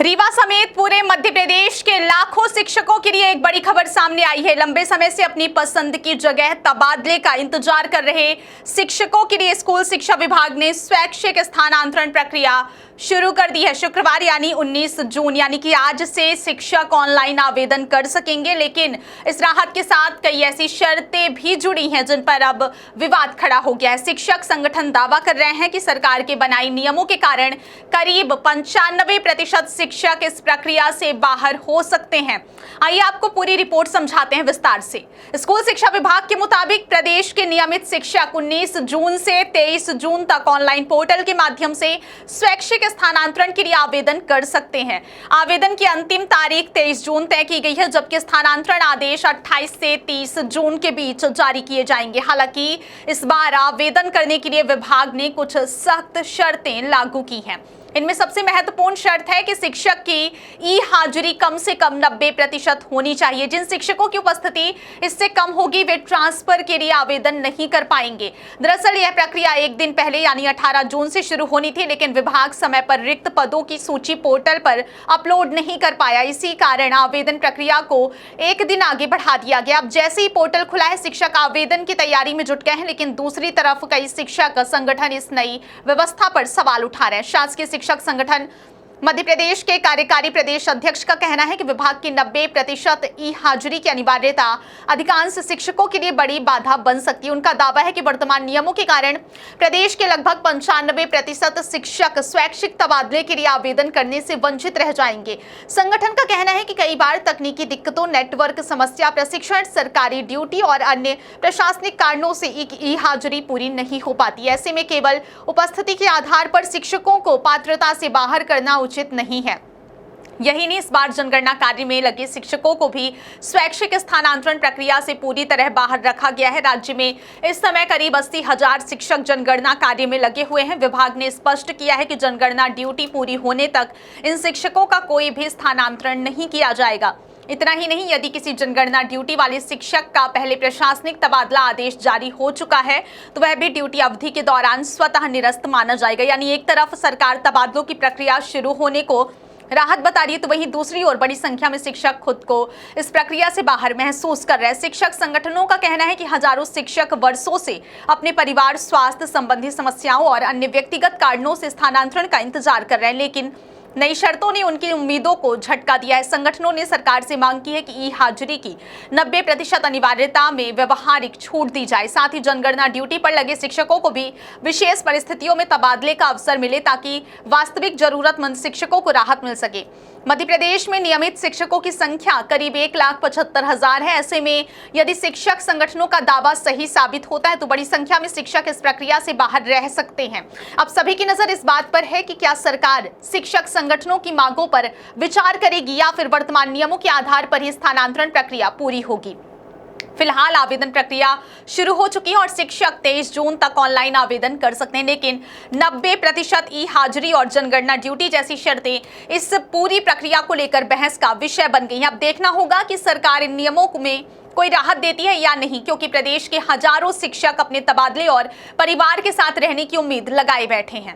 रीवा समेत पूरे मध्य प्रदेश के लाखों शिक्षकों के लिए एक बड़ी खबर सामने आई है। लंबे समय से अपनी पसंद की जगह तबादले का इंतजार कर रहे शिक्षकों के लिए स्कूल शिक्षा विभाग ने स्वैच्छिक स्थानांतरण प्रक्रिया शुरू कर दी है। शुक्रवार यानी 19 जून यानी कि आज से शिक्षक ऑनलाइन आवेदन कर सकेंगे, लेकिन इस राहत के साथ कई ऐसी शर्तें भी जुड़ी हैं जिन पर अब विवाद खड़ा हो गया है। शिक्षक संगठन दावा कर रहे हैं कि सरकार के बनाए नियमों के कारण करीब 95% शिक्षक इस प्रक्रिया से बाहर हो सकते हैं। आइए आपको पूरी रिपोर्ट समझाते हैं विस्तार से। स्कूल शिक्षा विभाग के मुताबिक प्रदेश के नियमित शिक्षक 19 जून से 23 जून तक ऑनलाइन पोर्टल के माध्यम से स्वैच्छिक स्थानांतरण के लिए आवेदन कर सकते हैं। आवेदन की अंतिम तारीख 23 जून तय की गई है, जबकि स्थानांतरण आदेश 28 से 30 जून के बीच जारी किए जाएंगे। हालांकि इस बार आवेदन करने के लिए विभाग ने कुछ सख्त शर्तें लागू की हैं। इनमें सबसे महत्वपूर्ण शर्त है कि शिक्षक की ई हाजिरी कम से कम 90% होनी चाहिए। जिन शिक्षकों की उपस्थिति इससे कम होगी वे ट्रांसफर के लिए आवेदन नहीं कर पाएंगे। दरअसल यह प्रक्रिया एक दिन पहले यानी 18 जून से शुरू होनी थी, लेकिन विभाग समय पर रिक्त पदों की सूची पोर्टल पर अपलोड नहीं कर पाया। इसी कारण आवेदन प्रक्रिया को एक दिन आगे बढ़ा दिया गया। अब जैसे ही पोर्टल खुला है, शिक्षक आवेदन की तैयारी में जुट गए हैं, लेकिन दूसरी तरफ कई शिक्षक संगठन इस नई व्यवस्था पर सवाल उठा रहे हैं। शासकीय शिक्षक संगठन मध्य प्रदेश के कार्यकारी प्रदेश अध्यक्ष का कहना है कि विभाग की 90% ई हाजिरी की अनिवार्यता अधिकांश शिक्षकों के लिए बड़ी बाधा बन सकती है। उनका दावा है कि वर्तमान नियमों के कारण प्रदेश के लगभग 95% शिक्षक स्वैच्छिक तबादले के लिए आवेदन करने से वंचित रह जाएंगे। संगठन का कहना है कि कई बार तकनीकी दिक्कतों, नेटवर्क समस्या, प्रशिक्षण, सरकारी ड्यूटी और अन्य प्रशासनिक कारणों से ई हाजिरी पूरी नहीं हो पाती। ऐसे में केवल उपस्थिति के आधार पर शिक्षकों को पात्रता से बाहर करना उचित नहीं है। यही नहीं, इस बार जनगणना कार्य में लगे शिक्षकों को भी स्वैच्छिक स्थानांतरण प्रक्रिया से पूरी तरह बाहर रखा गया है। राज्य में इस समय करीब 80,000 शिक्षक जनगणना कार्य में लगे हुए हैं। विभाग ने स्पष्ट किया है कि जनगणना ड्यूटी पूरी होने तक इन शिक्षकों का कोई भी स्थानांतरण नहीं किया जाएगा। इतना ही नहीं, यदि किसी जनगणना ड्यूटी वाले शिक्षक का पहले प्रशासनिक तबादला आदेश जारी हो चुका है तो वह भी ड्यूटी अवधि के दौरान स्वतः निरस्त माना जाएगा। यानी एक तरफ सरकार तबादलों की प्रक्रिया शुरू होने को राहत बता रही है, तो वहीं दूसरी ओर बड़ी संख्या में शिक्षक खुद को इस प्रक्रिया से बाहर महसूस कर रहे हैं। शिक्षक संगठनों का कहना है कि हजारों शिक्षक वर्षों से अपने परिवार, स्वास्थ्य संबंधी समस्याओं और अन्य व्यक्तिगत कारणों से स्थानांतरण का इंतजार कर रहे हैं, लेकिन नई शर्तों ने उनकी उम्मीदों को झटका दिया है। संगठनों ने सरकार से मांग की है कि ई हाजिरी की 90% अनिवार्यता में व्यवहारिक छूट दी जाए। साथ ही जनगणना ड्यूटी पर लगे शिक्षकों को भी विशेष परिस्थितियों में तबादले का अवसर मिले, ताकि वास्तविक जरूरतमंद शिक्षकों को राहत मिल सके। मध्य प्रदेश में नियमित शिक्षकों की संख्या करीब 1,75,000 है। ऐसे में यदि शिक्षक संगठनों का दावा सही साबित होता है तो बड़ी संख्या में शिक्षक इस प्रक्रिया से बाहर रह सकते हैं। अब सभी की नजर इस बात पर है कि क्या सरकार शिक्षक संगठनों की मांगों पर विचार करेगी या फिर वर्तमान नियमों के आधार पर ही स्थानांतरण प्रक्रिया पूरी होगी। फिलहाल आवेदन प्रक्रिया शुरू हो चुकी है और शिक्षक 23 जून तक ऑनलाइन आवेदन कर सकते हैं, लेकिन 90% ई हाजिरी और जनगणना ड्यूटी जैसी शर्तें इस पूरी प्रक्रिया को लेकर बहस का विषय बन गई हैं। अब देखना होगा कि सरकार इन नियमों में कोई राहत देती है या नहीं, क्योंकि प्रदेश के हजारों शिक्षक अपने तबादले और परिवार के साथ रहने की उम्मीद लगाए बैठे हैं।